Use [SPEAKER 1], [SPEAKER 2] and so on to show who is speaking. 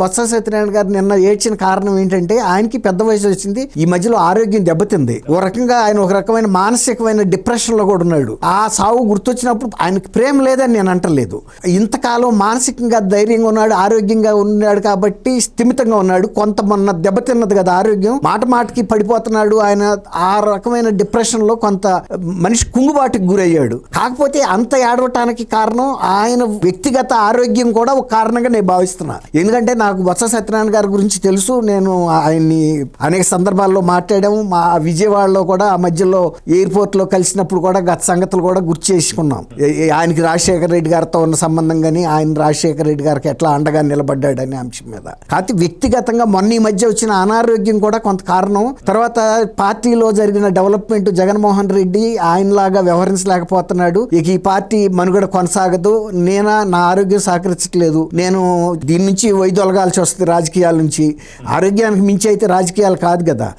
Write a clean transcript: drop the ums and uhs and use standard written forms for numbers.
[SPEAKER 1] బొత్స సత్యనారాయణ గారు నిన్న ఏడ్చిన కారణం ఏంటంటే ఆయనకి పెద్ద వయసు వచ్చింది, ఈ మధ్యలో ఆరోగ్యం దెబ్బతింది. ఓ రకంగా ఆయన ఒక రకమైన మానసికమైన డిప్రెషన్ లో కూడా ఉన్నాడు. ఆ సావు గుర్తొచ్చినప్పుడు ఆయనకి ప్రేమ లేదని నేను అంటలేదు. ఇంతకాలం మానసికంగా ధైర్యంగా ఉన్నాడు, ఆరోగ్యంగా ఉన్నాడు కాబట్టి స్థిమితంగా ఉన్నాడు. కొంత మొన్న దెబ్బతిన్నది కదా ఆరోగ్యం, మాట మాటకి పడిపోతున్నాడు. ఆయన ఆ రకమైన డిప్రెషన్ లో కొంత మనిషి కుంగుబాటుకి గురయ్యాడు. కాకపోతే అంత ఏడవటానికి కారణం ఆయన వ్యక్తిగత ఆరోగ్యం కూడా ఒక కారణంగా నేను భావిస్తున్నా. ఎందుకంటే నాకు బొత్స సత్యనారాయణ గారి గురించి తెలుసు. నేను ఆయన్ని అనేక సందర్భాల్లో మాట్లాడాము. మా విజయవాడలో కూడా ఆ మధ్యలో ఎయిర్పోర్ట్ లో కలిసినప్పుడు కూడా గత సంగతులు కూడా గుర్తు చేసుకున్నాం. ఆయనకి రాజశేఖర రెడ్డి గారితో ఉన్న సంబంధం కానీ ఆయన రాజశేఖర రెడ్డి గారికి ఎట్లా అండగా నిలబడ్డాడనే అంశం మీద. కాకపోతే వ్యక్తిగతంగా మొన్న ఈ మధ్య వచ్చిన అనారోగ్యం కూడా కొంత కారణం. తర్వాత పార్టీలో జరిగిన డెవలప్మెంట్, జగన్మోహన్ రెడ్డి ఆయనలాగా వ్యవహరించలేకపోతున్నాడు. ఇక ఈ పార్టీ మనుగడ కొనసాగదు, నా ఆరోగ్యం సహకరించట్లేదు, నేను దీని నుంచి వైదొలగాల్సి వస్తుంది రాజకీయాల నుంచి. ఆరోగ్యానికి మించి అయితే రాజకీయాలు కాదు కదా.